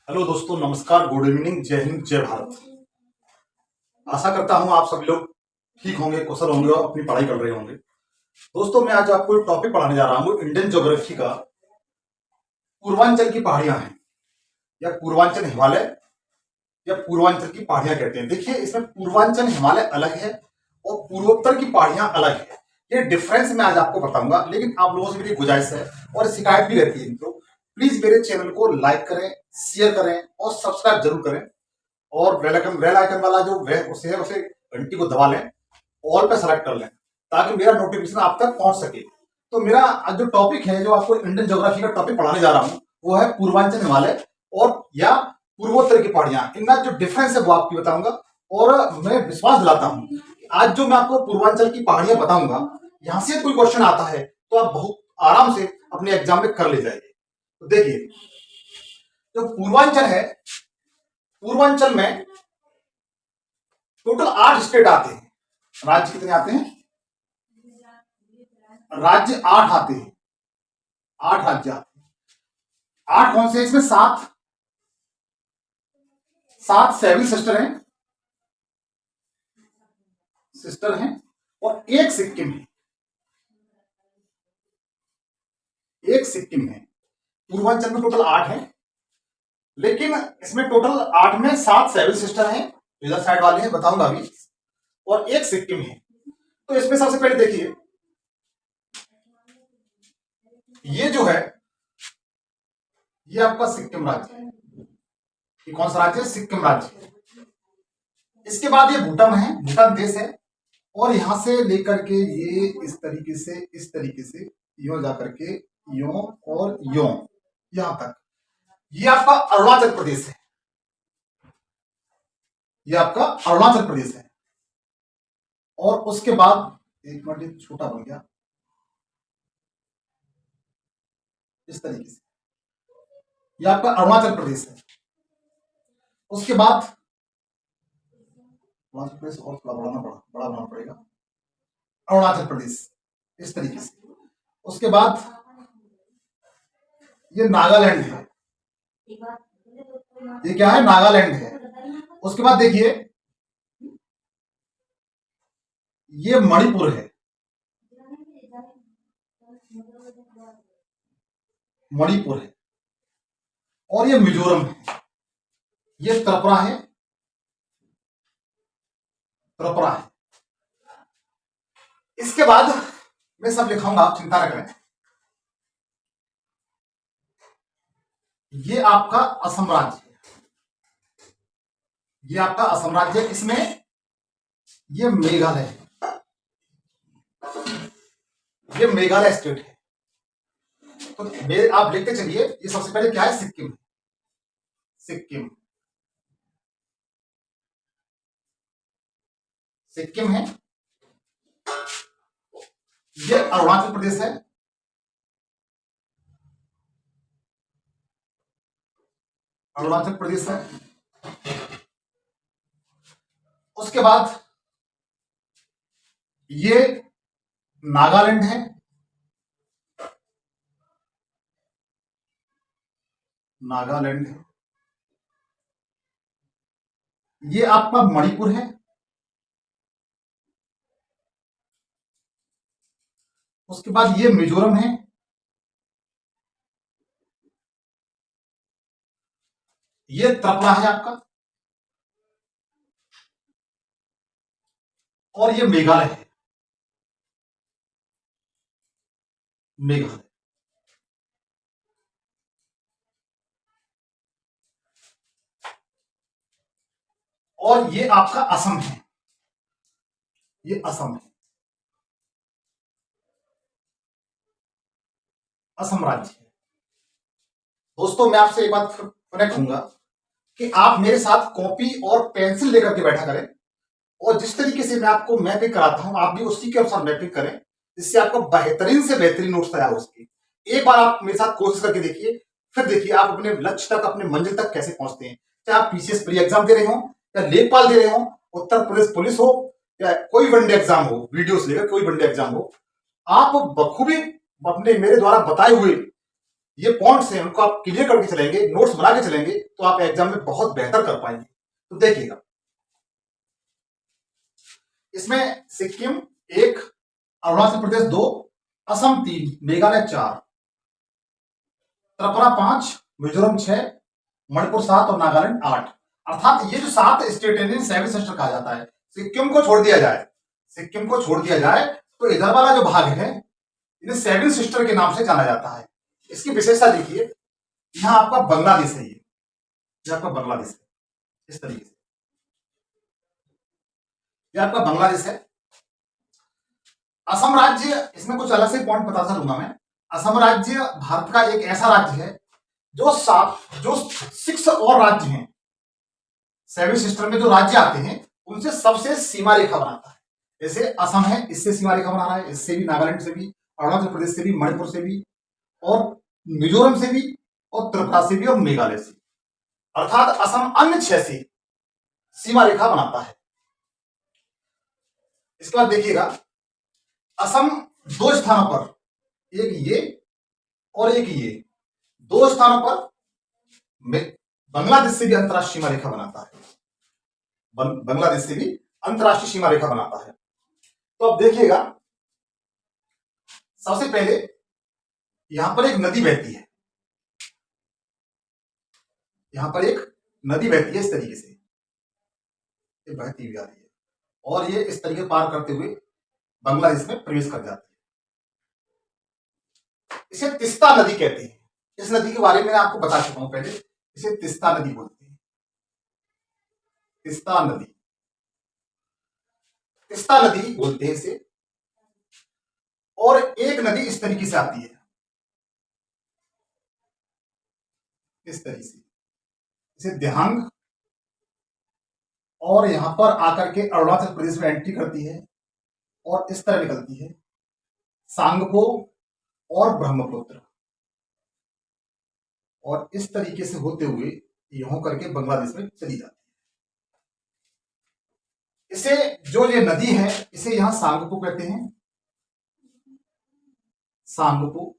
Hello दोस्तों, नमस्कार, good evening, जय हिंद, जय भारत। आशा करता हूं आप सभी लोग ठीक होंगे, कुशल होंगे और अपनी पढ़ाई कर रहे होंगे। दोस्तों, मैं आज आपको एक टॉपिक पढ़ाने जा रहा हूं। इंडियन ज्योग्राफी का पूर्वांचल की पहाड़ियां हैं या पूर्वांचल हिमालय या पूर्वांचल की पहाड़ियां कहते हैं। देखिए, इसमें पूर्वांचल हिमालय अलग है और पूर्वोत्तर की पहाड़ियां अलग है। ये डिफरेंस मैं आज आपको बताऊंगा, लेकिन आप लोगों से मेरी गुजारिश है और शिकायत भी रहती है, तो प्लीज मेरे चैनल को लाइक करें, शेयर करें और सब्सक्राइब जरूर करें। और बेल आइकन वाला जो उसे है उसे घंटी को दबा लें, ऑल पे सेलेक्ट कर लें, ताकि मेरा नोटिफिकेशन आप तक पहुंच सके। तो मेरा आज जो टॉपिक है, जो आपको इंडियन ज्योग्राफी का टॉपिक पढ़ाने जा रहा हूं, वो है पूर्वांचल हिमालय और या पूर्वोत्तर की पहाड़ियां। इनका जो डिफरेंस है वो आपकी बताऊंगा। और मैं विश्वास दिलाता हूं कि आज जो मैं आपको पूर्वांचल की पहाड़ियां बताऊंगा, यहां से कोई क्वेश्चन आता है तो आप बहुत आराम से अपने एग्जाम में कर ले जाएंगे। तो देखिए, जो पूर्वांचल है, पूर्वांचल में टोटल 8 स्टेट आते हैं। राज्य कितने आते हैं? राज्य 8 आते हैं। 8 राज्य आते हैं। 8 कौन से हैं? इसमें 7 सेवन सिस्टर हैं और एक सिक्किम है। एक सिक्किम है। पूर्वांचल में टोटल 8 है, लेकिन इसमें टोटल 8 में 7 सेवन सिस्टर हैं, इधर साइड वाले हैं, बताऊंगा अभी, और एक सिक्किम है। तो इसमें सबसे पहले देखिए, ये जो है ये आपका सिक्किम राज्य है। ये कौन सा राज्य है? सिक्किम राज्य। इसके बाद ये भूटान है, भूटान देश है। और यहां से लेकर के ये इस तरीके से यो जाकर के यो और यो यहां तक, ये आपका अरुणाचल प्रदेश है। ये आपका अरुणाचल प्रदेश है। और उसके बाद एक मिनट, छोटा बन गया, इस तरीके से ये आपका अरुणाचल प्रदेश है। उसके बाद अरुणाचल प्रदेश और थोड़ा बड़ा बनाना पड़ेगा, अरुणाचल प्रदेश इस तरीके से। उसके बाद ये नागालैंड है। ये क्या है? नागालैंड है। उसके बाद देखिए, ये मणिपुर है। मणिपुर है। और ये मिजोरम है। ये त्रिपुरा है। त्रिपुरा है। इसके बाद मैं सब लिखाऊंगा, आप चिंता न करें। ये आपका असम राज्य है। ये आपका असम राज्य है। इसमें ये मेघालय है। ये मेघालय स्टेट है। तो आप लिखते चलिए, ये सबसे पहले क्या है? सिक्किम। सिक्किम सिक्किम है। ये अरुणाचल प्रदेश है। अरुणाचल प्रदेश है। उसके बाद ये नागालैंड है। नागालैंड है। ये आपका मणिपुर है। उसके बाद ये मिजोरम है। ये त्रिपुरा है आपका। और ये मेघालय है। मेघालय। और ये आपका असम है। ये असम है। असम राज्य है। दोस्तों, मैं आपसे एक बात कनेक्ट कहूंगा कि आप मेरे साथ कॉपी और पेंसिल लेकर के बैठा करें, और जिस तरीके से मैं आपको मैपिंग कराता हूं, आप भी उसी के अनुसार मैपिंग करें, जिससे आपका बेहतरीन से बेहतरीन नोट्स तैयार हो सके। एक बार आप मेरे साथ कोशिश करके देखिए, फिर देखिए आप अपने लक्ष्य तक, अपने मंजिल तक कैसे पहुंचते हैं। चाहे आप पीसीएस प्री एग्जाम दे रहे हो, या लेखपाल दे रहे हो, उत्तर प्रदेश पुलिस हो, या कोई वनडे एग्जाम हो, वीडियो से लेकर कोई वनडे एग्जाम हो, आप बखूबी अपने मेरे द्वारा बताए हुए ये पॉइंट्स हैं, उनको आप क्लियर करके चलेंगे, नोट्स बना के चलेंगे, तो आप एग्जाम में बहुत बेहतर कर पाएंगे। तो देखिएगा, इसमें सिक्किम 1, अरुणाचल प्रदेश 2, असम 3, मेघालय 4, त्रिपुरा 5, मिजोरम 6, मणिपुर 7 और नागालैंड 8। अर्थात ये जो 7 स्टेट है, सेवन सिस्टर कहा जाता है। सिक्किम को छोड़ दिया जाए, सिक्किम को छोड़ दिया जाए तो इधर वाला जो भाग है इन्हें सेवन सिस्टर के नाम से जाना जाता है। इसकी विशेषता देखिए, यहां आपका बांग्लादेश है, ये आपका बांग्लादेश है, इस तरीके से ये आपका बांग्लादेश है। असम राज्य, इसमें कुछ अलग से पॉइंट बता दूंगा मैं। असम राज्य भारत का एक ऐसा राज्य है जो 6 और राज्य हैं, सेवन सिस्टर में जो राज्य आते हैं उनसे सबसे सीमा रेखा बनाता है। जैसे असम है, इससे सीमा रेखा बना रहा है, इससे भी, नागालैंड से भी, अरुणाचल प्रदेश से भी, मणिपुर से भी, और मिजोरम से भी, और त्रिपुरा से भी, और मेघालय से। अर्थात असम अन्य 6 से सीमा रेखा बनाता है। इसके बाद देखिएगा, असम 2 स्थानों पर, एक ये और एक ये, 2 स्थानों पर बांग्लादेश से भी अंतरराष्ट्रीय सीमा रेखा बनाता है। बांग्लादेश से भी अंतरराष्ट्रीय सीमा रेखा बनाता है। तो अब देखिएगा, सबसे पहले यहां पर एक नदी बहती है, यहां पर एक नदी बहती है, इस तरीके से ये बहती हुई आती है, और ये इस तरीके पार करते हुए बांग्लादेश में प्रवेश कर जाती है। इसे तिस्ता नदी कहते हैं। इस नदी के बारे में आपको बता चुका हूं पहले, इसे तिस्ता नदी बोलते हैं, तिस्ता नदी, तिस्ता नदी बोलते हैं इसे। और एक नदी इस तरीके से आती है, इस तरीके से, इसे दिहांग, और यहां पर आकर के अरुणाचल प्रदेश में एंट्री करती है और इस तरह निकलती है, सांगपो और ब्रह्मपुत्र, और इस तरीके से होते हुए यहां करके बांग्लादेश में चली जाती है। इसे, जो ये नदी है, इसे यहां सांगपो कहते हैं, सांगपो।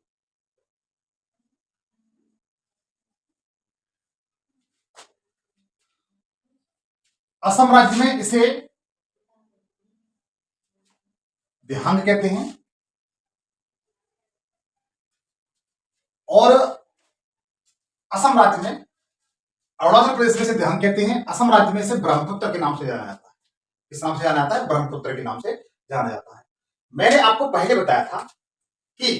असम राज्य में इसे दिहांग कहते हैं, और असम राज्य में, अरुणाचल प्रदेश में इसे दिहांग कहते हैं, असम राज्य में इसे ब्रह्मपुत्र के नाम से जाना जाता है। किस नाम से जाना जाता है? ब्रह्मपुत्र के नाम से जाना जाता है। मैंने आपको पहले बताया था कि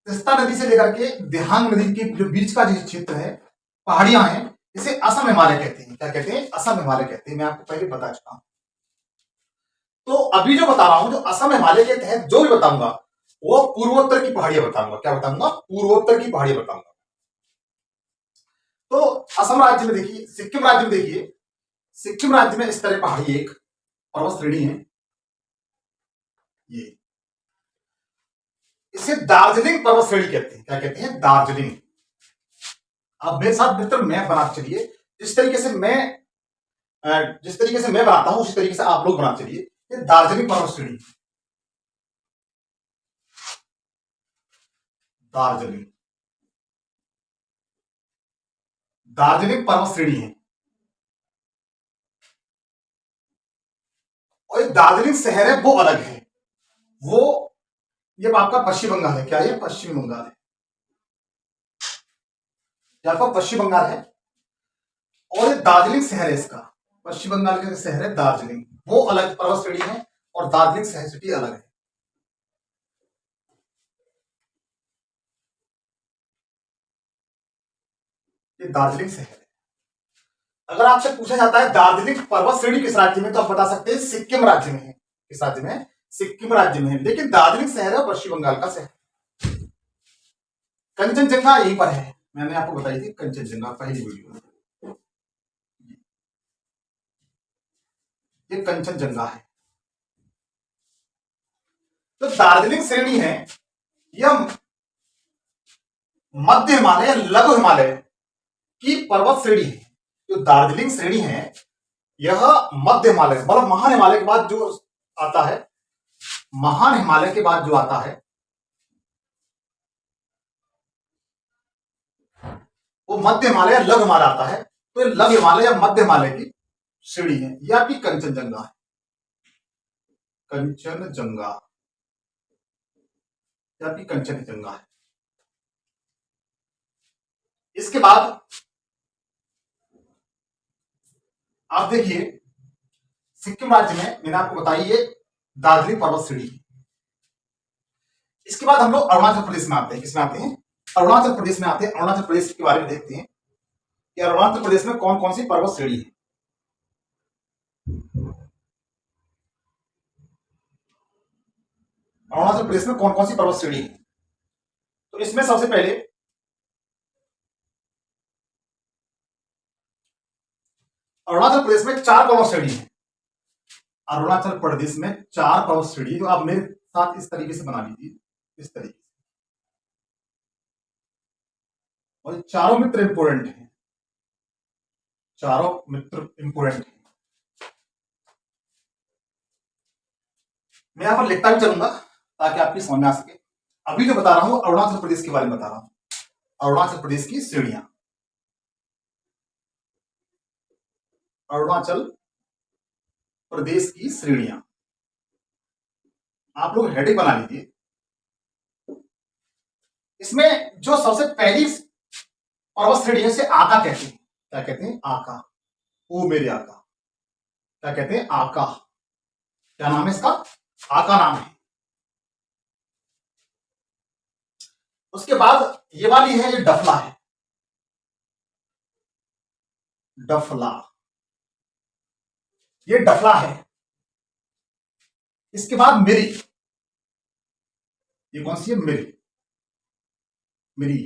तिस्ता नदी से लेकर के दिहांग नदी के जो बीच का जो क्षेत्र है, पहाड़ियां हैं, इसे असम हिमालय कहते हैं। क्या कहते हैं? असम हिमालय कहते हैं। मैं आपको पहले बता चुका हूं। तो अभी जो बता रहा हूं, जो असम हिमालय के तहत जो भी बताऊंगा, वो पूर्वोत्तर की पहाड़ियां बताऊंगा। क्या बताऊंगा? पूर्वोत्तर की पहाड़ियां बताऊंगा। तो असम राज्य में देखिए, सिक्किम राज्य में देखिए, सिक्किम राज्य में इस तरह पहाड़ी एक पर्वत श्रेणी है, ये, इसे दार्जिलिंग पर्वत श्रेणी कहते हैं। क्या कहते हैं? दार्जिलिंग। अब मेरे साथ मित्र मैप बना चलिए, जिस तरीके से मैं बनाता हूं उसी तरीके से आप लोग बना चलिए। ये दार्जिलिंग पर्वत श्रेणी, दार्जिलिंग, दार्जिलिंग पर्वत श्रेणी है। और ये दार्जिलिंग शहर है, वो अलग है। वो ये आपका पश्चिम बंगाल है। क्या ये? पश्चिम बंगाल है, ये आपका पश्चिम बंगाल है। और ये दार्जिलिंग शहर है इसका, पश्चिम बंगाल का शहर है दार्जिलिंग, वो अलग पर्वत श्रेणी है, और दार्जिलिंग शहर सिटी अलग है। ये दार्जिलिंग शहर है। अगर आपसे पूछा जाता है दार्जिलिंग पर्वत श्रेणी किस राज्य में, तो आप बता सकते हैं सिक्किम राज्य में है। किस राज्य में है? सिक्किम राज्य में है। लेकिन दार्जिलिंग शहर है पश्चिम बंगाल का शहर। कंचनजंगा यहीं पर है, मैंने आपको बताई थी कंचनजंगा पहली वीडियो में। ये कंचनजंगा है। तो दार्जिलिंग श्रेणी है, यह मध्य हिमालय, लघु हिमालय की पर्वत श्रेणी है। जो दार्जिलिंग श्रेणी है, यह मध्य हिमालय, मतलब महान हिमालय के बाद जो आता है, महान हिमालय के बाद जो आता है, वो मध्य हिमालय या लघु हिमालय आता है। तो ये लघु हिमालय या मध्य हिमालय की श्रेणी है। यह आपकी कंचनजंगा है, कंचनजंगा, यह आपकी कंचनजंगा है। इसके बाद आप देखिए सिक्किम राज्य में मैंने आपको बताई ये दार्जिलिंग पर्वत श्रेणी। इसके बाद हम लोग अरुणाचल प्रदेश में आते हैं। किसमें आते हैं? अरुणाचल प्रदेश में आते हैं। अरुणाचल प्रदेश के बारे में देखते हैं कि अरुणाचल प्रदेश में कौन कौन सी पर्वत श्रेणी है। अरुणाचल प्रदेश में कौन कौन सी पर्वत श्रेणी है? तो इसमें सबसे पहले अरुणाचल प्रदेश में 4 पर्वत श्रेणी है। अरुणाचल प्रदेश में 4 पर्वत श्रेणी, तो आप मेरे साथ इस तरीके से बना लीजिए, इस तरीके से। और चारों मित्र इंपोर्टेंट हैं, चारों मित्र इंपोर्टेंट हैं। मैं यहां पर लिखता भी चलूंगा ताकि आपकी समझ में आ सके। अभी जो बता रहा हूं अरुणाचल प्रदेश के बारे में बता रहा हूं, अरुणाचल प्रदेश की श्रेणियां। अरुणाचल प्रदेश की श्रेणियां आप लोग हेडिंग बना लीजिए। इसमें जो सबसे पहली पर्वत श्रेणी है उसे आका कहते हैं। क्या कहते हैं? आका। ओ मेरे आका। क्या कहते हैं? आका। क्या नाम है इसका? आका नाम है। उसके बाद ये वाली है, ये डफला है, डफला, ये डफला है। इसके बाद मिरी, ये कौन सी है? मिरी, मिरी।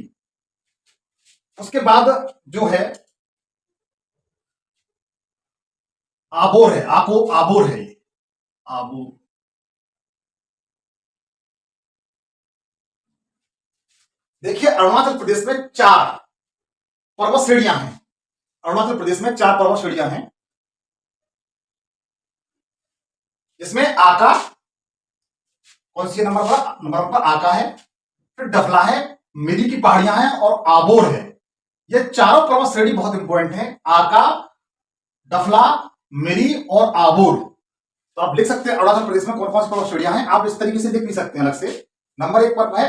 उसके बाद जो है आबोर है, आबोर है, ये आबोर। देखिए अरुणाचल प्रदेश में 4 पर्वत श्रेणियां हैं। अरुणाचल प्रदेश में 4 पर्वत श्रेणियां हैं। इसमें आका कौन सी नंबर पर? नंबर पर आका है, फिर डफला है, मिरी की पहाड़ियां हैं और आबोर है। ये चारों पर्वत श्रेणी बहुत इंपॉर्टेंट है, आका, डफला, मिरी और आबोर। तो आप लिख सकते हैं अरुणाचल प्रदेश में कौन कौन सी पर्वत श्रेणियां हैं। आप इस तरीके से लिख भी सकते हैं अलग से। नंबर 1 पर है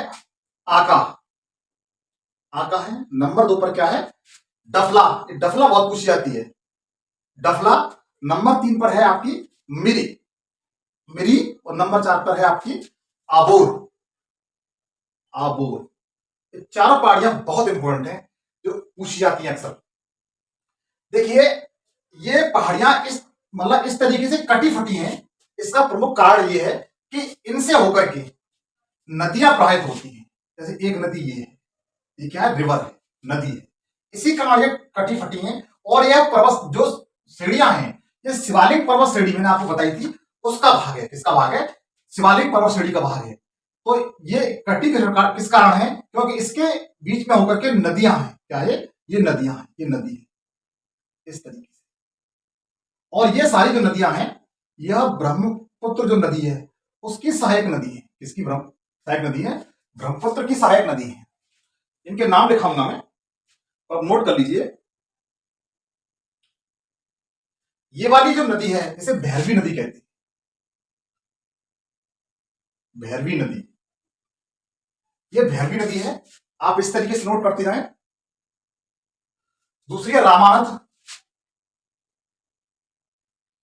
आका, आका है। नंबर 2 पर क्या है? डफला, डफला बहुत पूछी जाती है, डफला। नंबर 3 पर है आपकी मिरी, मिरी। और नंबर 4 पर है आपकी आबोर, आबोर। ये चारों पहाड़ियां बहुत इंपॉर्टेंट हैं जो पूछी जाती हैं अक्सर। देखिए ये पहाड़ियां इस मतलब इस तरीके से कटी फटी हैं। इसका प्रमुख कारण ये है कि इनसे होकर के नदियां प्रवाहित होती हैं। जैसे एक नदी ये है, ये क्या है? रिवर है, नदी है। इसी कारण ये कटी फटी हैं। और यह पर्वत जो श्रेणियां हैं, ये शिवालिक पर्वत श्रेणी मैंने आपको बताई थी उसका भाग है। किसका भाग है? शिवालिक पर्वत श्रेणी का भाग है। तो ये कटी किस कारण है? क्योंकि इसके बीच में होकर के नदियां हैं। क्या है? ये नदियां हैं, ये नदी है इस तरीके से। और ये सारी जो नदियां हैं, यह ब्रह्मपुत्र जो नदी है उसकी सहायक नदी है। किसकी? सहायक नदी है, ब्रह्मपुत्र की सहायक नदी है। इनके नाम लिखाऊंगा मैं, अब नोट कर लीजिए। ये वाली जो नदी है इसे भैरवी नदी कहते हैं, भैरवी नदी। ये भैरवी नदी है, आप इस तरीके से नोट करते जाएं। दूसरी है रामानद,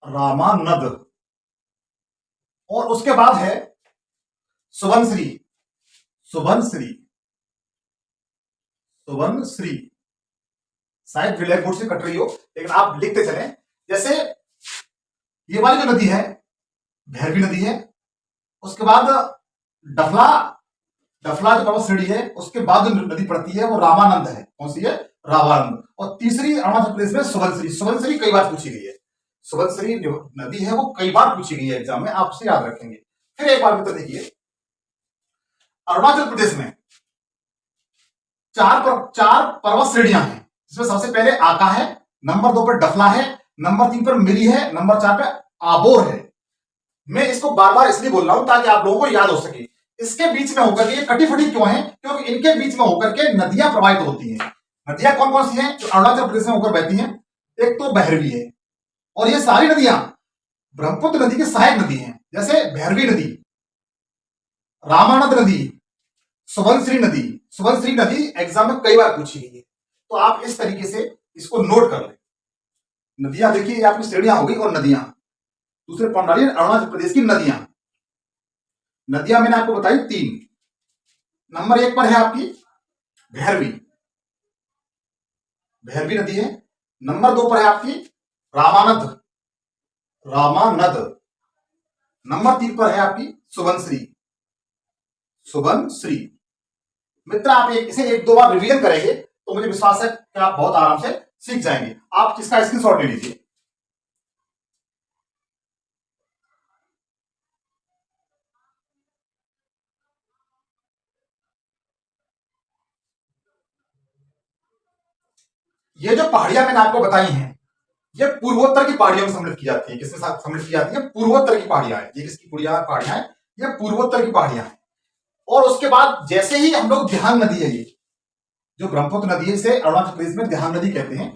रामानद। और उसके बाद है सुबनश्री, सुबनश्री, सुबनश्री। शायद ब्लैक बोर्ड से कट रही हो लेकिन आप लिखते चलें। जैसे ये वाली जो नदी है भैरवी नदी है, उसके बाद डफला, डफला जो पर्वत श्रेणी है, उसके बाद जो नदी पड़ती है वो रामानंद है। कौन सी है? रामानंद। और तीसरी अरुणाचल प्रदेश में सुबनश्री। सुबनश्री कई बार पूछी गई है, सुबनश्री नदी है वो कई बार पूछी गई है एग्जाम में, आपसे याद रखेंगे। फिर एक बार मित्र देखिए, अरुणाचल प्रदेश में 4 पर्वत श्रेणियां हैं, जिसमें सबसे पहले आका है, नंबर 2 पर डफला है, नंबर 3 पर मिरी है, नंबर 4 पे आबोर है। मैं इसको बार बार इसलिए बोल रहा हूं ताकि आप लोगों को याद हो सके। इसके बीच में होकर के ये कटी फटी क्यों है? क्योंकि इनके बीच में होकर के नदियां प्रवाहित होती हैं। नदियां कौन कौन सी हैं जो अरुणाचल प्रदेश में होकर बहती हैं? एक तो भैरवी है, और ये सारी नदियां ब्रह्मपुत्र नदी की सहायक नदी हैं। जैसे भैरवी नदी, रामानंद नदी, सुबनश्री नदी। सुबनश्री नदी एग्जाम में कई बार पूछी गई है, तो आप इस तरीके से इसको नोट कर लें। नदियां देखिए, ये आपकी श्रेणियां हो गई और नदियां। दूसरे पॉइंट डालिए अरुणाचल प्रदेश की नदियां। नदियां मैंने आपको बताई 3। नंबर 1 पर है आपकी भैरवी, भैरवी नदी है। नंबर 2 पर है आपकी रामानद, रामानद। नंबर 3 पर है आपकी सुबनश्री, सुबनश्री। मित्र, आप इसे 1-2 बार रिवीजन करेंगे तो मुझे विश्वास है कि आप बहुत आराम से सीख जाएंगे। आप इसका स्क्रीनशॉट ले लीजिए। ये जो पहाड़ियां मैंने आपको बताई हैं, ये पूर्वोत्तर की पहाड़ियों में सम्मिलित की जाती है। किसके साथ सम्मिलित की जाती है? पूर्वोत्तर की पहाड़ियां हैं। ये किसकी पहाड़ियां हैं? ये पूर्वोत्तर की पहाड़ियां हैं। और उसके बाद जैसे ही हम लोग दिहांग नदी है, ये जो ब्रह्मपुत्र नदी है, इसे अरुणाचल प्रदेश में दिहांग नदी कहते हैं।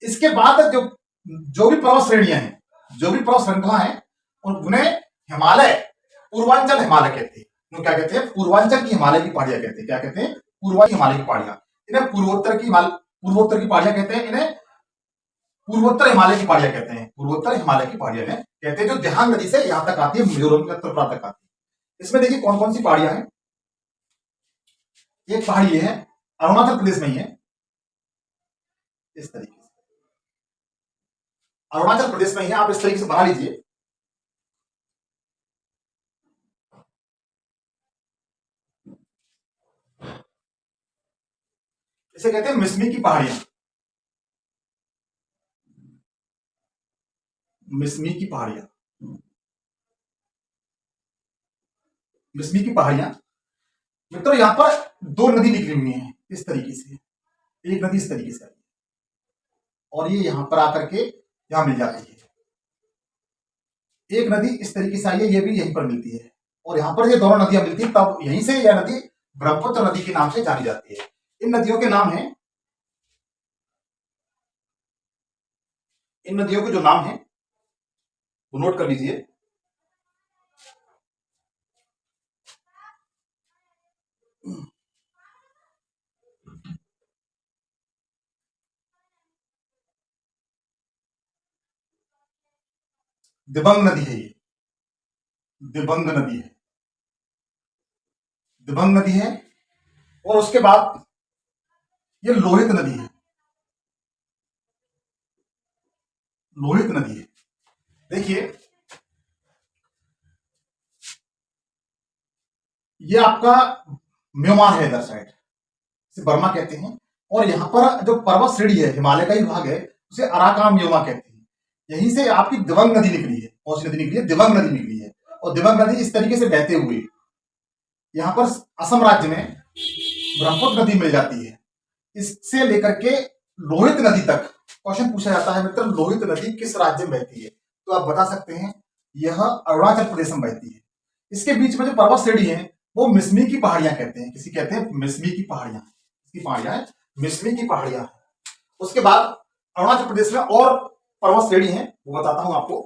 इसके बाद जो जो भी पर्वत श्रेणियां हैं, जो भी पर्वत श्रृंखला है, उन्हें हिमालय, पूर्वांचल हिमालय कहते हैं। उन्हें क्या कहते हैं? पूर्वांचल की हिमालय की पहाड़ियां कहते हैं। क्या कहते हैं? पूर्वांचल हिमालय की पहाड़ियां। इन्हें पूर्वोत्तर की पहाड़ियां कहते हैं। इन्हें पूर्वोत्तर हिमालय की पहाड़ियां कहते हैं। पूर्वोत्तर हिमालय की पहाड़ियां कहते हैं, जो दिहांग नदी से यहां तक आती है, मिजोरम के त्रिपुरा तक आती है। इसमें देखिए कौन कौन सी पहाड़ियां हैं। एक पहाड़ी है अरुणाचल प्रदेश में ही है, इस तरीके से अरुणाचल प्रदेश में ही है। आप इस तरीके से बना लीजिए। इसे कहते हैं मिसमी की पहाड़ियां, मिसमी की पहाड़ियां, मिसमी की पहाड़ियां। मित्रों, यहां पर 2 नदी निकली हुई हैं इस तरीके से। एक नदी इस तरीके से आई और ये यहां पर आकर के यहां मिल जाती है। एक नदी इस तरीके से आई है, ये भी यहीं पर मिलती है। और यहां पर ये दोनों नदियां मिलती है, तब यहीं से यह नदी ब्रह्मपुत्र नदी के नाम से जानी जाती है। इन नदियों के नाम है, इन नदियों के जो नाम है वो नोट कर लीजिए। दिबंग नदी है, ये दिबंग नदी है, दिबंग नदी है। और उसके बाद ये लोहित नदी है, लोहित नदी है। देखिए, ये आपका म्यांमार है, इधर साइड इसे बर्मा कहते हैं। और यहाँ पर जो पर्वत श्रेणी है, हिमालय का ही भाग है, उसे अराकान म्योमा कहते हैं। यहीं से आपकी दिबंग नदी निकली है। कौन सी नदी निकली है? दिबंग नदी निकली है। और दिबंग नदी इस तरीके से बहते हुए यहाँ पर असम राज्य में ब्रह्मपुत्र नदी मिल जाती है। इससे लेकर के लोहित नदी तक क्वेश्चन पूछा जाता है, मित्र, लोहित नदी किस राज्य में बहती है? तो आप बता सकते हैं यह अरुणाचल प्रदेश में बहती है। इसके बीच में जो पर्वत श्रेणी है वो मिसमी की पहाड़ियां कहते हैं। किसी कहते हैं? मिसमी की पहाड़ियां। इसकी पहाड़ियां है मिसमी की पहाड़ियां। उसके बाद अरुणाचल प्रदेश में और पर्वत श्रेणी है, वो बताता हूं आपको।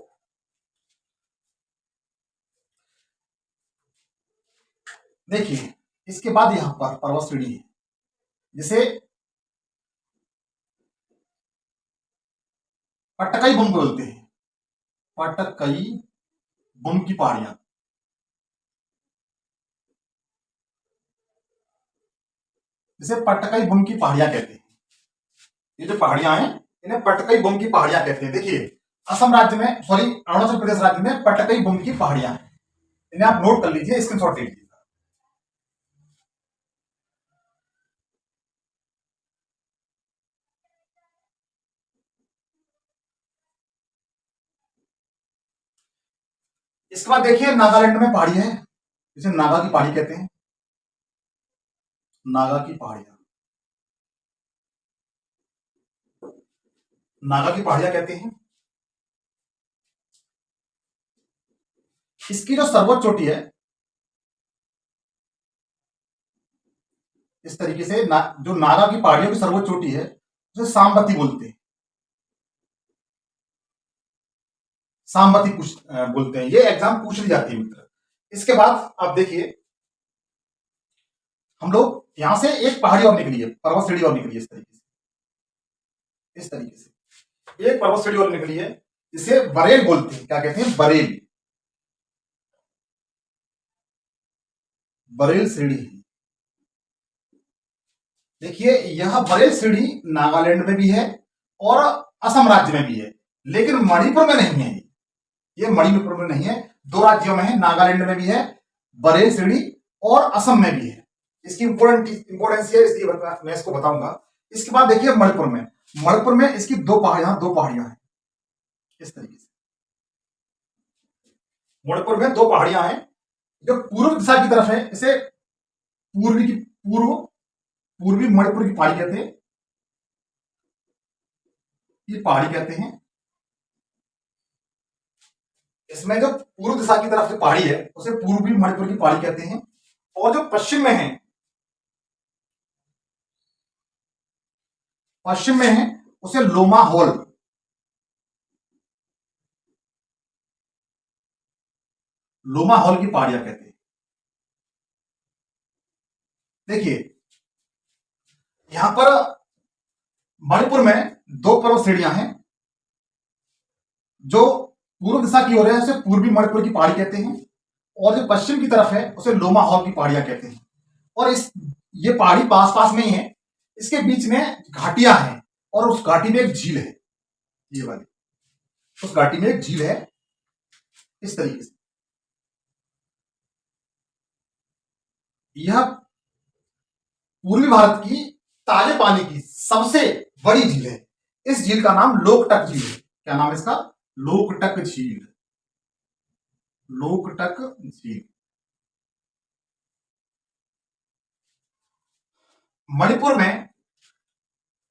देखिए, इसके बाद यहां पर पर्वत श्रेणी है जिसे पटकई बुम बोलते हैं। पटकई बुम की पहाड़ियां, जिसे पटकई बुम की पहाड़ियां कहते हैं। ये जो पहाड़ियां हैं, इन्हें पटकई बुम की पहाड़ियां कहते हैं। देखिए, असम राज्य में, सॉरी, अरुणाचल प्रदेश राज्य में पटकई बुम की पहाड़ियां हैं। इन्हें आप नोट कर लीजिए, स्क्रीनशॉट ले लीजिए। इसके बाद देखिए, नागालैंड में पहाड़ी है जिसे नागा की पहाड़ी कहते हैं। नागा की पहाड़ियां, नागा की पहाड़ियां कहते हैं। इसकी जो सर्वोच्च चोटी है, इस तरीके से जो नागा की पहाड़ियों की सर्वोच्च चोटी है उसे सामवती बोलते हैं। सामवती बोलते हैं। ये एग्जाम पूछ ली जाती है मित्र। इसके बाद आप देखिए, हम लोग यहां से एक पहाड़ी और निकली है, पर्वत श्रेणी और निकली है, इस तरीके से एक पर्वत श्रेणी और निकली है, इसे बरेल बोलते हैं। क्या कहते हैं? बरेल। बरेल श्रेणी। देखिए, यह बरेल श्रेणी नागालैंड में भी है और असम राज्य में भी है, लेकिन मणिपुर में नहीं है। ये मणिपुर में नहीं है, दो राज्यों में है, नागालैंड में भी है बरेल श्रेणी और असम में भी है। इसकी इंपोर्टेंस है, इसलिए मैं इसको बताऊंगा। इसके बाद देखिए मणिपुर में इसकी दो पहाड़ियां हैं इस तरीके से। मणिपुर में दो पहाड़ियां हैं जो पूर्व दिशा की तरफ है, इसे पूर्वी मणिपुर की पहाड़ी कहते हैं। ये पहाड़ी कहते हैं। इसमें जो पूर्व दिशा की तरफ जो पहाड़ी है उसे पूर्वी मणिपुर की पहाड़ी कहते हैं। और जो पश्चिम में है उसे लोमा हॉल की पहाड़ियां कहते हैं। देखिए, यहां पर मणिपुर में दो पर्वत श्रेणियां हैं। जो पूर्व दिशा की ओर है उसे पूर्वी मणिपुर की पहाड़ी कहते हैं, और जो पश्चिम की तरफ है उसे लोमा हॉल की पहाड़ियां कहते हैं। और ये पहाड़ी पास में ही है, इसके बीच में घाटियां हैं और उस घाटी में एक झील है, ये वाली। उस घाटी में एक झील है इस तरीके से। यह पूर्वी भारत की ताजे पानी की सबसे बड़ी झील है। इस झील का नाम लोकटक झील है। क्या नाम है इसका? लोकटक झील। लोकटक झील। मणिपुर में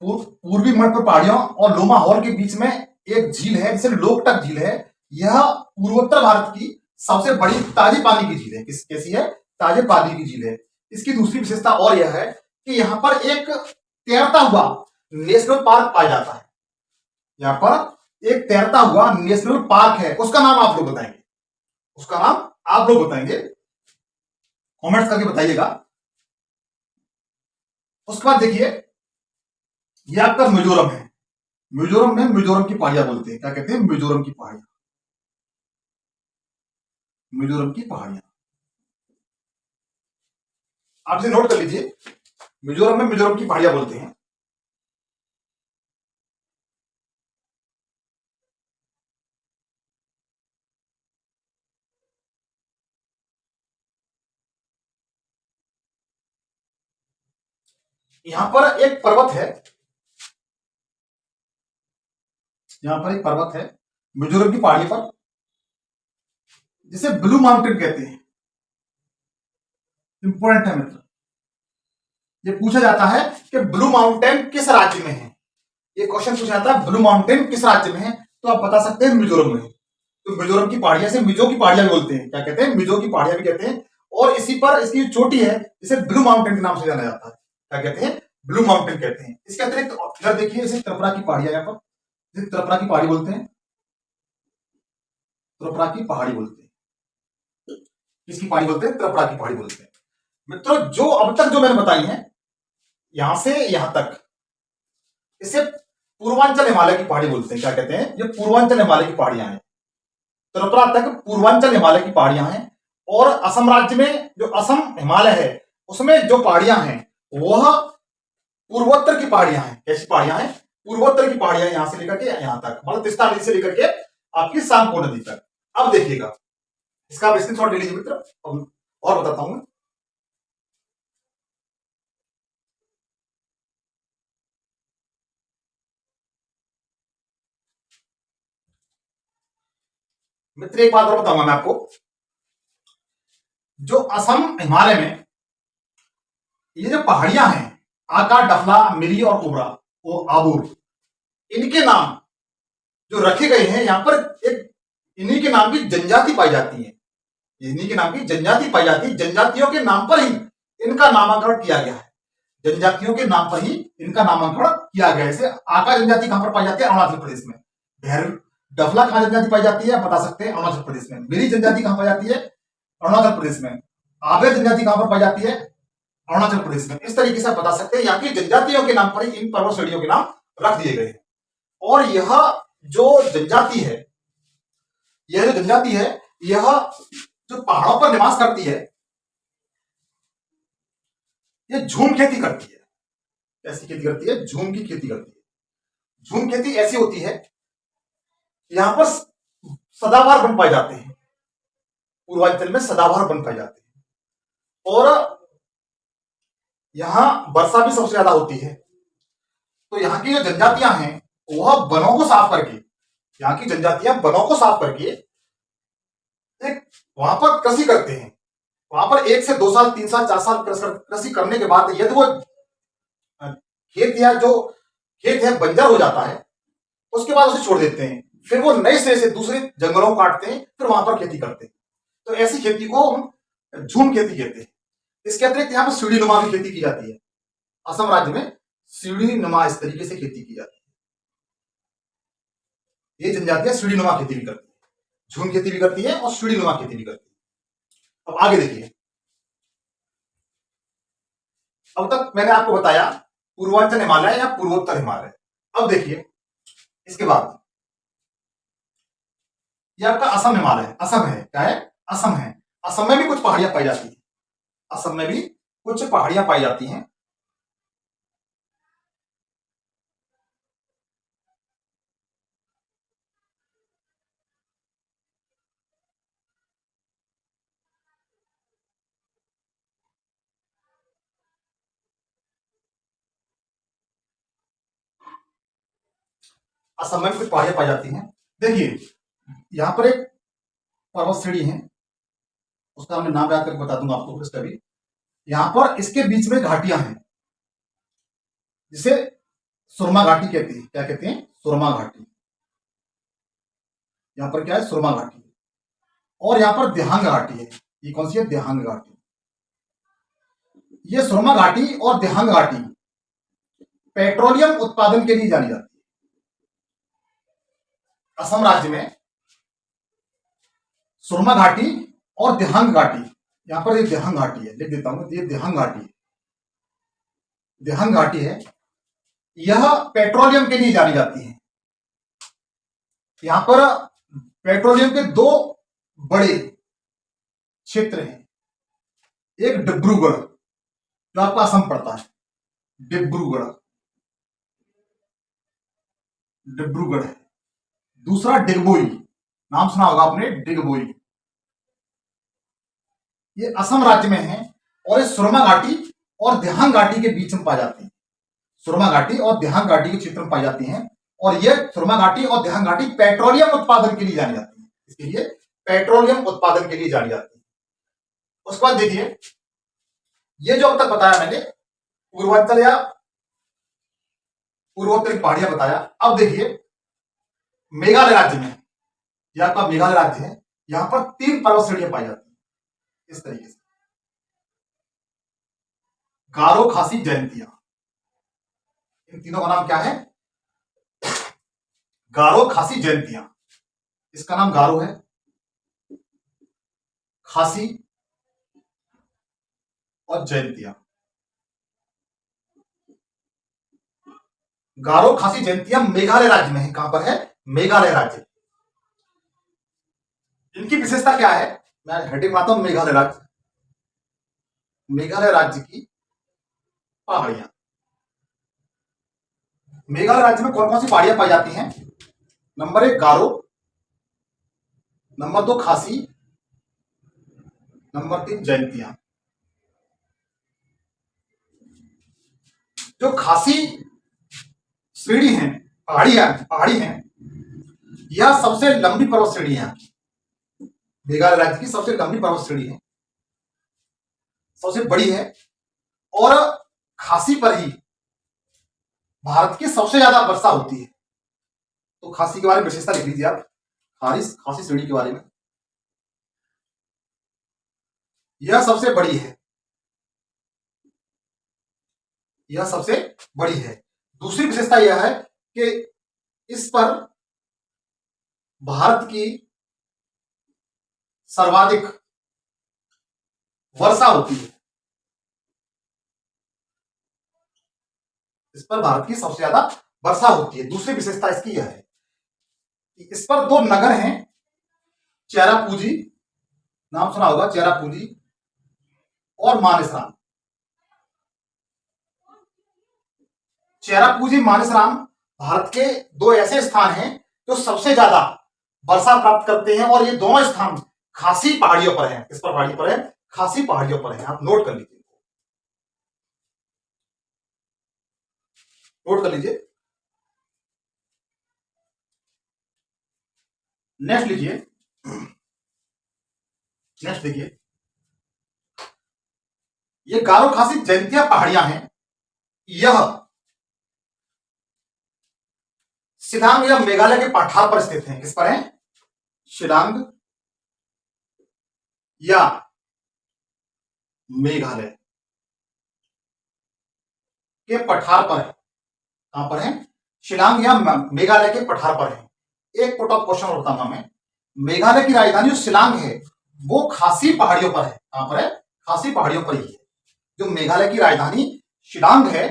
पूर्वी मणिपुर पहाड़ियों और लोमा हॉल के बीच में एक झील है जिसे लोकटक झील है। यह पूर्वोत्तर भारत की सबसे बड़ी ताजे पानी की झील है। कैसी है? ताजे पानी की झील है। इसकी दूसरी विशेषता और यह है कि यहां पर एक तैरता हुआ नेशनल पार्क पाया जाता है। यहां पर एक तैरता हुआ नेशनल पार्क है। उसका नाम आप लोग बताएंगे। कमेंट्स करके बताइएगा। उसके बाद देखिए, यह आपका मिजोरम है। मिजोरम में मिजोरम की पहाड़ियां बोलते हैं। क्या कहते हैं? मिजोरम की पहाड़ियां। मिजोरम की पहाड़ियां आप इसे नोट कर लीजिए। मिजोरम में मिजोरम की पहाड़ियां बोलते हैं। यहां पर एक पर्वत है, मिजोरम की पहाड़ी पर, जिसे ब्लू माउंटेन कहते हैं। इंपॉर्टेंट है मित्र, ये पूछा जाता है कि ब्लू माउंटेन किस राज्य में है। ये क्वेश्चन पूछा जाता है ब्लू माउंटेन किस राज्य में है, तो आप बता सकते हैं मिजोरम में। तो मिजोरम की पहाड़ियां से मिजो की पहाड़ियां भी बोलते हैं। क्या कहते हैं? मिजो की पहाड़ियां भी कहते हैं। और इसी पर इसकी चोटी है जिसे ब्लू माउंटेन के नाम से जाना जाता है। क्या कहते हैं? ब्लू माउंटेन कहते हैं। इसके अतिरिक्त इधर देखिए, इसे त्रिपुरा की पहाड़ियां, यहाँ पर त्रिपुरा की पहाड़ी बोलते हैं। त्रिपुरा की पहाड़ी बोलते हैं। किसकी पहाड़ी बोलते हैं? त्रिपुरा की पहाड़ी बोलते हैं। मित्रों, जो अब तक जो मैंने बताई है यहां से यहां तक, इसे पूर्वांचल हिमालय की पहाड़ी बोलते हैं। क्या कहते हैं? ये पूर्वांचल हिमालय की पहाड़ियां हैं। त्रिपुरा तक पूर्वांचल हिमालय की पहाड़ियां हैं। और असम राज्य में जो असम हिमालय है उसमें जो पहाड़ियां हैं वह पूर्वोत्तर की पहाड़ियां हैं। कैसी पहाड़ियां हैं? पूर्वोत्तर की पहाड़ियां, यहां से लेकर के यहां तक, मतलब तीस्ता नदी से लेकर के आपकी सांगपो नदी तक। अब देखिएगा, इसका स्क्रीनशॉट ले लीजिए मित्र, और बताता हूं। मित्र, एक बात और बताऊंगा मैं आपको। जो असम हिमालय में ये जो पहाड़ियां हैं, आका, डफला, मिरी और कोबरा, वो आबूर, इनके नाम जो रखे गए हैं यहां पर, एक इन्हीं के नाम की जनजाति पाई जाती है। इन्हीं के नाम की जनजाति पाई जाती है। जनजातियों के नाम पर ही इनका नामकरण किया गया है। जनजातियों के नाम पर ही इनका नामांकन किया गया है। जैसे आका जनजाति कहां पर पाई जाती है? अरुणाचल प्रदेश में। भैरव डफला कहां जनजाति पाई जाती है? बता सकते हैं, अरुणाचल प्रदेश में। मेरी जनजाति कहां पाई जाती है? अरुणाचल प्रदेश में। आबेर जनजाति कहां पर पाई जाती है? अरुणाचल प्रदेश में। इस तरीके से आप बता सकते हैं, यहाँ की जनजातियों के नाम पर ही इन पर्वत श्रेणियों के नाम रख दिए गए हैं। और यह जो जनजाति है, यह जो पहाड़ों पर निवास करती है, ये झूम खेती करती है। कैसी खेती करती है? झूम की खेती करती है। झूम खेती ऐसी होती है, यहां पर सदाबहार वन पाए जाते हैं। पूर्वांचल में सदाबहार वन पाए जाते हैं और यहां वर्षा भी सबसे ज्यादा होती है। तो यहाँ की जो जनजातियां हैं वह वनों को साफ करके, यहाँ की जनजातियां वनों को साफ करके एक वहां पर कृषि करते हैं। वहां पर 1 से 2 साल, 3 साल, 4 साल कृषि करने के बाद यदि वो खेत या जो खेत है बंजर हो जाता है, उसके बाद उसे छोड़ देते हैं। फिर वो नए सिरे से दूसरे जंगलों को काटते हैं, फिर वहां पर खेती करते हैं। तो ऐसी खेती को हम झूम खेती कहते हैं। इसके अतिरिक्त यहाँ पर सीढ़ी नुमा की खेती की जाती है। असम राज्य में सीढ़ी नुमा इस तरीके से खेती की जाती है। ये जनजातियां सीढ़ी नुमा खेती भी करती है, झूम खेती भी करती है और सीढ़ी नुमा खेती भी करती है। अब आगे देखिए, अब तक मैंने आपको बताया पूर्वांचल हिमालय या पूर्वोत्तर हिमालय। अब देखिए इसके बाद ये आपका असम हिमालय। असम है, क्या है? असम है। असम में भी कुछ पहाड़ियां पाई जाती है। असम में भी कुछ पहाड़ियां पाई जाती हैं। असम में भी कुछ पहाड़ियां पाई जाती हैं। देखिए यहां पर एक पर्वत श्रेणी है, उसका मैं नाम याद करके बता दूंगा आपको इसका भी। यहां पर इसके बीच में घाटियां हैं, जिसे सुरमा घाटी कहते हैं। क्या कहते हैं? सुरमा घाटी। यहां पर क्या है? सुरमा घाटी। और यहां पर देहांग घाटी है। ये कौन सी है? देहांग घाटी। ये सुरमा घाटी और देहांग घाटी पेट्रोलियम उत्पादन के लिए जानी जाती है। असम राज्य में सुरमा घाटी और देहांग घाटी, यहां पर ये देहांग घाटी है, लिख देता हूं, ये देहांग घाटी है। देहांग घाटी है, यह पेट्रोलियम के लिए जानी जाती है। यहां पर पेट्रोलियम के 2 बड़े क्षेत्र हैं। एक डिब्रूगढ़, जो आपका असम पड़ता है, डिब्रूगढ़, डिब्रूगढ़ है। दूसरा डिगबोई, नाम सुना होगा आपने, डिगबोई। ये असम राज्य में है और ये सुरमा घाटी और देहांग घाटी के बीच में पाई जाती है। सुरमा घाटी और देहांग घाटी के क्षेत्र में पाई जाती हैं। और ये सुरमा घाटी और देहांग घाटी पेट्रोलियम उत्पादन के लिए जानी जाती है। इसके लिए पेट्रोलियम उत्पादन के लिए जानी जाती है। उसके बाद देखिए, ये जो अब तक बताया मैंने पूर्वांचल या पूर्वोत्तर की पहाड़ियां बताया। अब देखिए मेघालय राज्य में, यह आपका मेघालय राज्य है, यहां पर 3 पर्वत श्रेणियां पाई जाती है इस तरीके से। गारो, खासी, जयंतिया। इन तीनों का नाम क्या है? गारो, खासी, जयंतिया। इसका नाम गारो है, खासी और जयंतिया। गारो, खासी, जयंतिया मेघालय राज्य में है। कहां पर है? मेघालय राज्य। इनकी विशेषता क्या है? मैं हेडिंग मानता हूं, मेघालय राज्य। मेघालय राज्य की पहाड़ियां। मेघालय राज्य में कौन कौन सी पहाड़ियां पाई जाती हैं? नंबर 1 गारो, नंबर 2 खासी, नंबर 3 जयंतिया। जो खासी श्रेणी है, पहाड़ी है, यह सबसे लंबी पर्वत श्रेणी है। मेघालय राज्य की सबसे लंबी पर्वत श्रेणी है, सबसे बड़ी है। और खासी पर ही भारत की सबसे ज्यादा वर्षा होती है। तो खासी के बारे में विशेषता लिख लीजिए आप, खासी श्रेणी के बारे में। यह सबसे बड़ी है। यह सबसे बड़ी है। दूसरी विशेषता यह है कि इस पर भारत की सर्वाधिक वर्षा होती है। इस पर भारत की सबसे ज्यादा वर्षा होती है। दूसरी विशेषता इसकी यह है कि इस पर दो नगर हैं, चेरापूंजी, नाम सुना होगा, चेरापूंजी और मानेसराम। चेरापूंजी मानेसराम भारत के दो ऐसे स्थान हैं जो सबसे ज्यादा वर्षा प्राप्त करते हैं, और ये दोनों स्थान खासी पहाड़ियों पर हैं। किस पर पहाड़ी पर है? खासी पहाड़ियों पर है। आप नोट कर लीजिए, नोट कर लीजिए। नेक्स्ट लीजिए, नेक्स्ट देखिए, ये गारो खासी जयंतिया पहाड़ियां हैं। यह शिलांग या मेघालय के पठार पर स्थित हैं। किस पर है? शिलांग या मेघालय के पठार पर है। कहां पर है? शिलांग या मेघालय के पठार पर है। एक पुट ऑफ क्वेश्चन होता हूं मैं, मेघालय की राजधानी जो शिलांग है वो खासी पहाड़ियों पर है। कहां पर है? खासी पहाड़ियों पर ही है। जो मेघालय की राजधानी शिलांग है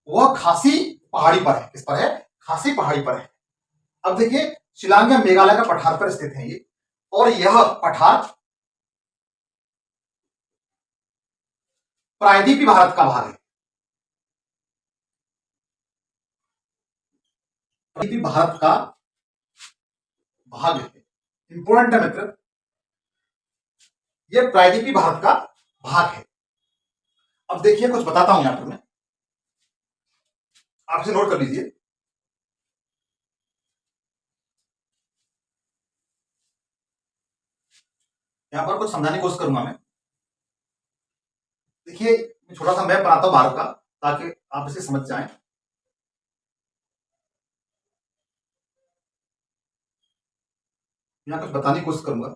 वह खासी पहाड़ी पर है। किस पर है? खासी पहाड़ी पर है। अब देखिए, शिलांग या मेघालय का पठार पर स्थित है ये, और यह पठार प्रायद्वीपीय भारत का भाग है। प्रायद्वीपीय भारत का भाग है। इंपोर्टेंट है मित्र, यह प्रायद्वीपीय भारत का भाग है। अब देखिए, कुछ बताता हूं यहां पर मैं, आपसे नोट कर लीजिए। यहां पर कुछ समझाने की कोशिश करूंगा मैं। देखिए, छोटा सा मैप बनाता हूं भारत का ताकि आप इसे समझ जाएं। यहां कुछ बताने की कोशिश करूंगा।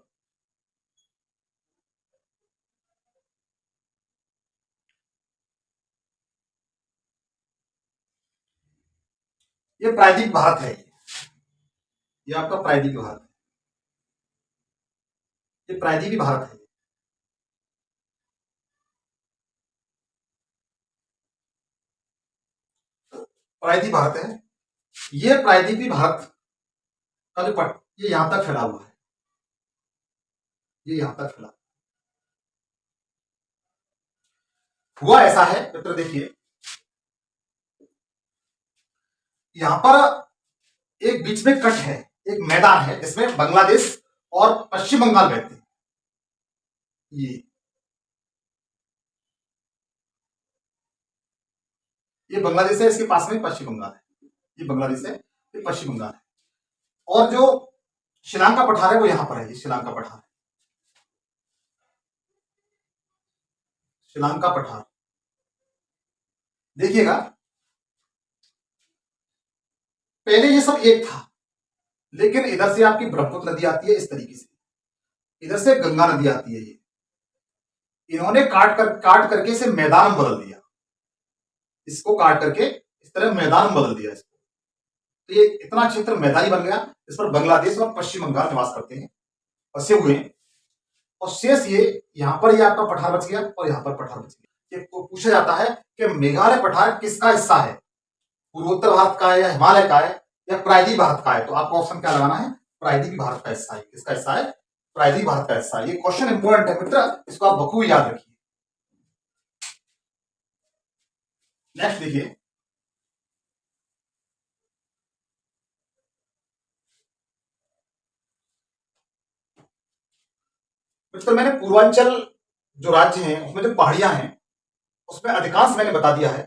ये प्रायद्वीपीय भारत है, ये आपका प्रायद्वीपीय भारत है। ये प्रायद्वीपीय भारत है। प्रायद्वीपीय भारत है। ये प्रायद्वीपीय भारत का जो पट, ये यहां तक फैला हुआ है। ये यहां तक फैला हुआ ऐसा है मित्र, देखिए यहां पर एक बीच में कट है, एक मैदान है जिसमें बांग्लादेश और पश्चिम बंगाल बहते हैं। ये बांग्लादेश है, इसके पास में पश्चिम बंगाल है। ये बांग्लादेश है, ये पश्चिम बंगाल है। और जो शिलांग का पठार है वो यहां पर है। ये शिलांग का पठार है, शिलांग का पठार। देखिएगा, पहले ये सब एक था, लेकिन इधर से आपकी ब्रह्मपुत्र नदी आती है इस तरीके से, इधर से गंगा नदी आती है। ये इन्होंने काट करके इसे मैदान में बदल दिया। इसको काट करके इस तरह मैदान में बदल दिया इसको। तो ये इतना क्षेत्र मैदानी बन गया, इस पर बांग्लादेश और पश्चिम बंगाल निवास करते हैं, बसे हुए हैं। और शेष ये यहां पर ये आपका पठार बच गया और यहां पर पठार बच गया। ये पूछा जाता है कि मेघालय पठार किसका हिस्सा है? पूर्वोत्तर भारत का है या हिमालय का है या प्रायद्वीपीय भारत का है? तो आपको ऑप्शन क्या लगाना है? प्रायद्वीपीय भारत का हिस्सा है। किसका हिस्सा है? प्रायद्वीपीय भारत का हिस्सा है। ये क्वेश्चन इंपोर्टेंट है मित्र, इसको आप बखूबी याद रखिए। नेक्स्ट देखिए, मित्र मैंने पूर्वांचल जो राज्य हैं उसमें जो पहाड़ियां हैं उसमें अधिकांश मैंने बता दिया है,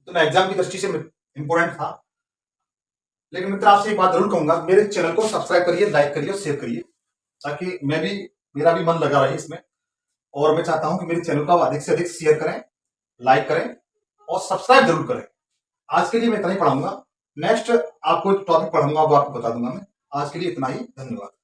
तो मैं एग्जाम की दृष्टि से इंपोर्टेंट था। लेकिन मित्र आपसे एक बात जरूर कहूंगा, मेरे चैनल को सब्सक्राइब करिए, लाइक करिए और शेयर करिए, ताकि मेरा भी मन लगा रहे इसमें। और मैं चाहता हूं कि मेरे चैनल को आप अधिक से अधिक शेयर करें, लाइक करें और सब्सक्राइब जरूर करें। आज के लिए मैं इतना ही पढ़ाऊंगा, नेक्स्ट आपको टॉपिक पढ़ाऊंगा वो आपको बता दूंगा मैं। आज के लिए इतना ही, धन्यवाद।